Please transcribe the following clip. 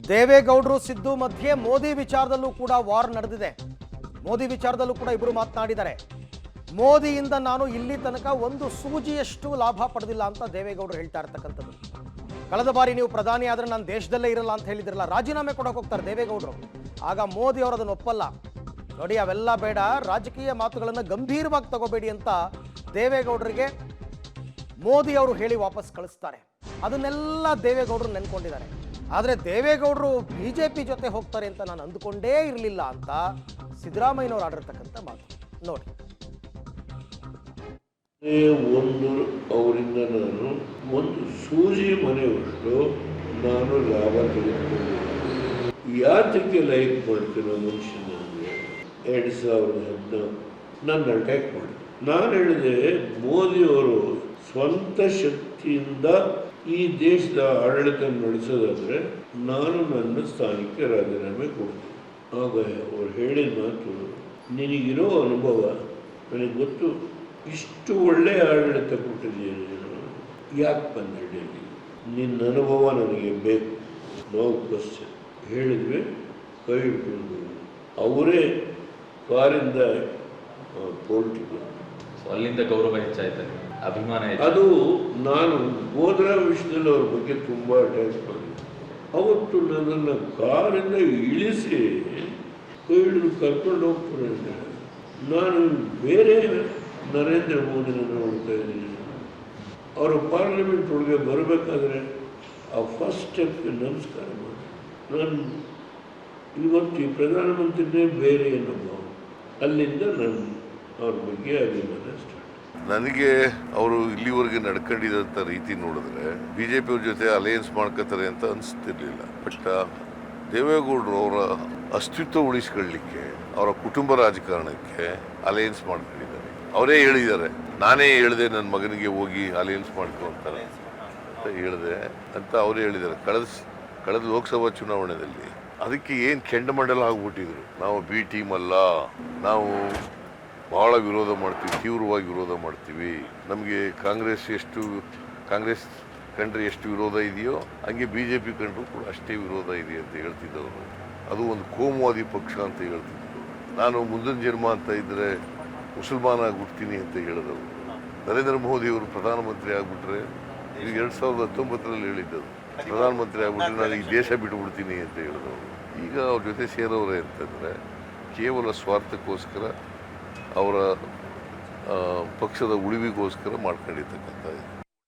ದೇವೇಗೌಡರು ಸಿದ್ದು ಮಧ್ಯೆ ಮೋದಿ ವಿಚಾರದಲ್ಲೂ ಕೂಡ ವಾರ್ ನಡೆದಿದೆ. ಮೋದಿ ವಿಚಾರದಲ್ಲೂ ಕೂಡ ಇಬ್ಬರು ಮಾತನಾಡಿದ್ದಾರೆ. ಮೋದಿಯಿಂದ ನಾನು ಇಲ್ಲಿ ತನಕ ಒಂದು ಸೂಜಿಯಷ್ಟು ಲಾಭ ಪಡೆದಿಲ್ಲ ಅಂತ ದೇವೇಗೌಡರು ಹೇಳ್ತಾ ಇರ್ತಕ್ಕಂಥದ್ದು. ಕಳೆದ ಬಾರಿ ನೀವು ಪ್ರಧಾನಿ ಆದ್ರೆ ನಾನು ದೇಶದಲ್ಲೇ ಇರಲ್ಲ ಅಂತ ಹೇಳಿದ್ರಲ್ಲ, ರಾಜೀನಾಮೆ ಕೊಡೋಕೆ ಹೋಗ್ತಾರೆ ದೇವೇಗೌಡರು. ಆಗ ಮೋದಿ ಅವರು ಅದನ್ನು ಒಪ್ಪಲ್ಲ. ನೋಡಿ, ಅವೆಲ್ಲ ಬೇಡ, ರಾಜಕೀಯ ಮಾತುಗಳನ್ನು ಗಂಭೀರವಾಗಿ ತಗೋಬೇಡಿ ಅಂತ ದೇವೇಗೌಡರಿಗೆ ಮೋದಿ ಅವರು ಹೇಳಿ ವಾಪಸ್ ಕಳಿಸ್ತಾರೆ. ಅದನ್ನೆಲ್ಲ ದೇವೇಗೌಡರು ನೆನ್ಕೊಂಡಿದ್ದಾರೆ. ಆದರೆ ದೇವೇಗೌಡರು ಬಿಜೆಪಿ ಜೊತೆ ಹೋಗ್ತಾರೆ ಅಂತ ನಾನು ಅಂದುಕೊಂಡೇ ಇರಲಿಲ್ಲ ಅಂತ ಸಿದ್ದರಾಮಯ್ಯನವರು ಆಡಿರ್ತಕ್ಕಂಥ ಮಾತು ನೋಡಿ. ಒಂದು ಅವರಿಂದ ನಾನು ಒಂದು ಸೂಜಿ ಮನೆಯಷ್ಟು ನಾನು ಲಾಭ ತೆಗೆದುಕೊಂಡು ಯಾತಕ್ಕೆ ಲೈಕ್ ಮಾಡ್ತೀನೋ ಮನುಷ್ಯನಿಗೆ 2014 ನನ್ನ ಅಟ್ಯಾಕ್ ಮಾಡಿ ನಾನು ಹೇಳಿದೆ, ಮೋದಿಯವರು ಸ್ವಂತ ಶಕ್ತಿಯಿಂದ ಈ ದೇಶದ ಆಡಳಿತ ನಡೆಸೋದಾದ್ರೆ ನಾನು ನನ್ನ ಸ್ಥಾನಕ್ಕೆ ರಾಜೀನಾಮೆ ಕೊಡ್ತೀನಿ. ಆಗ ಅವ್ರು ಹೇಳಿದ ಮಾತು, ನಿನಗಿರೋ ಅನುಭವ ನನಗೆ ಗೊತ್ತು, ಇಷ್ಟು ಒಳ್ಳೆಯ ಆಡಳಿತ ಕೊಟ್ಟಿದ್ದೀನಿ, ಯಾಕೆ ಬಂದೆ ಡೆಲ್ಲಿ, ನಿನ್ನ ಅನುಭವ ನನಗೆ ಬೇಕು, ನೋ ಕ್ವಶನ್ ಹೇಳಿದ್ವಿ. ಕೈ ಹಿಡ್ಕೊಂಡು ಅವರೇ ಕಾರಿಂದ ಪೋಲ್ಟಿಗೆ ಅಲ್ಲಿಂದ ಗೌರವ ಹೆಚ್ಚಾಯ್ತಾರೆ, ಅಭಿಮಾನ. ಅದು ನಾನು ಗೋದ್ರಾ ವಿಷಯದಲ್ಲಿ ಅವ್ರ ಬಗ್ಗೆ ತುಂಬ ಅಟ್ಯಾಚ್ ಮಾಡಿದ್ದೆ. ಅವತ್ತು ನನ್ನನ್ನು ಕಾರಿಂದ ಇಳಿಸಿ ಕೈ ಹಿಡಿದು ಕರ್ಕೊಂಡು ಹೋಗ್ತಾರೆ. ನಾನು ಬೇರೆ ನರೇಂದ್ರ ಮೋದಿನ ನೋಡ್ತಾ ಇದ್ದೀನಿ. ಅವರು ಪಾರ್ಲಿಮೆಂಟ್ ಒಳಗೆ ಬರಬೇಕಾದ್ರೆ ಆ ಫಸ್ಟ್ ಸ್ಟೆಪ್ಗೆ ನಮಸ್ಕಾರ ಮಾಡಿ, ನಾನು ಇವತ್ತು ಈ ಪ್ರಧಾನಮಂತ್ರಿನೇ ಬೇರೆ ಏನೋ ಅಲ್ಲಿಂದ ನಾನು ಅವ್ರ ಬಗ್ಗೆ ಅಭಿಮಾನ ಸ್ಟಾರ್ಟ್. ನನಗೆ ಅವರು ಇಲ್ಲಿವರೆಗೆ ನಡ್ಕೊಂಡಿದ್ದಂಥ ರೀತಿ ನೋಡಿದ್ರೆ ಬಿಜೆಪಿ ಅವ್ರ ಜೊತೆ ಅಲಯನ್ಸ್ ಮಾಡ್ಕೋತಾರೆ ಅಂತ ಅನಿಸ್ತಿರ್ಲಿಲ್ಲ. ಬಟ್ ದೇವೇಗೌಡರು ಅವರ ಅಸ್ತಿತ್ವ ಉಳಿಸ್ಕೊಳ್ಳಿಕ್ಕೆ, ಅವರ ಕುಟುಂಬ ರಾಜಕಾರಣಕ್ಕೆ ಅಲಯನ್ಸ್ ಮಾಡ್ಕೊಂಡಿದ್ದಾರೆ. ಅವರೇ ಹೇಳಿದ್ದಾರೆ, ನಾನೇ ಹೇಳಿದೆ ನನ್ನ ಮಗನಿಗೆ ಹೋಗಿ ಅಲಯನ್ಸ್ ಮಾಡ್ಕೊಂತಾರೆ ಅಂತ ಹೇಳಿದೆ ಅಂತ ಅವರೇ ಹೇಳಿದ್ದಾರೆ. ಕಳೆದ ಲೋಕಸಭಾ ಚುನಾವಣೆಯಲ್ಲಿ ಅದಕ್ಕೆ ಏನು ಕೆಂಡಮಂಡಲ ಆಗ್ಬಿಟ್ಟಿದ್ರು. ನಾವು ಬಿ ಟೀಮ್ ಅಲ್ಲ, ನಾವು ಭಾಳ ವಿರೋಧ ಮಾಡ್ತೀವಿ, ತೀವ್ರವಾಗಿ ವಿರೋಧ ಮಾಡ್ತೀವಿ, ನಮಗೆ ಕಾಂಗ್ರೆಸ್ ಕಂಡ್ರೆ ಎಷ್ಟು ವಿರೋಧ ಇದೆಯೋ ಹಂಗೆ ಬಿ ಜೆ ಪಿ ಕಂಡ್ರು ಕೂಡ ಅಷ್ಟೇ ವಿರೋಧ ಇದೆ ಅಂತ ಹೇಳ್ತಿದ್ದವರು. ಅದು ಒಂದು ಕೋಮುವಾದಿ ಪಕ್ಷ ಅಂತ ಹೇಳ್ತಿದ್ರು. ನಾನು ಮುಂದಿನ ಜನ್ಮ ಅಂತ ಇದ್ದರೆ ಮುಸಲ್ಮಾನ ಆಗ್ಬಿಡ್ತೀನಿ ಅಂತ ಹೇಳಿದವರು. ನರೇಂದ್ರ ಮೋದಿಯವರು ಪ್ರಧಾನಮಂತ್ರಿ ಆಗಿಬಿಟ್ರೆ, ಈಗ 2019 ಹೇಳಿದ್ದದು, ಪ್ರಧಾನಮಂತ್ರಿ ಆಗ್ಬಿಟ್ರೆ ನಾನು ಈ ದೇಶ ಬಿಟ್ಬಿಡ್ತೀನಿ ಅಂತ ಹೇಳಿದವರು. ಈಗ ಅವ್ರ ಜೊತೆ ಸೇರೋರೆ ಅಂತಂದರೆ ಕೇವಲ ಸ್ವಾರ್ಥಕ್ಕೋಸ್ಕರ, ಅವರ ಪಕ್ಷದ ಉಳಿವಿಗೋಸ್ಕರ ಮಾಡ್ಕೊಂಡಿರ್ತಕ್ಕಂಥ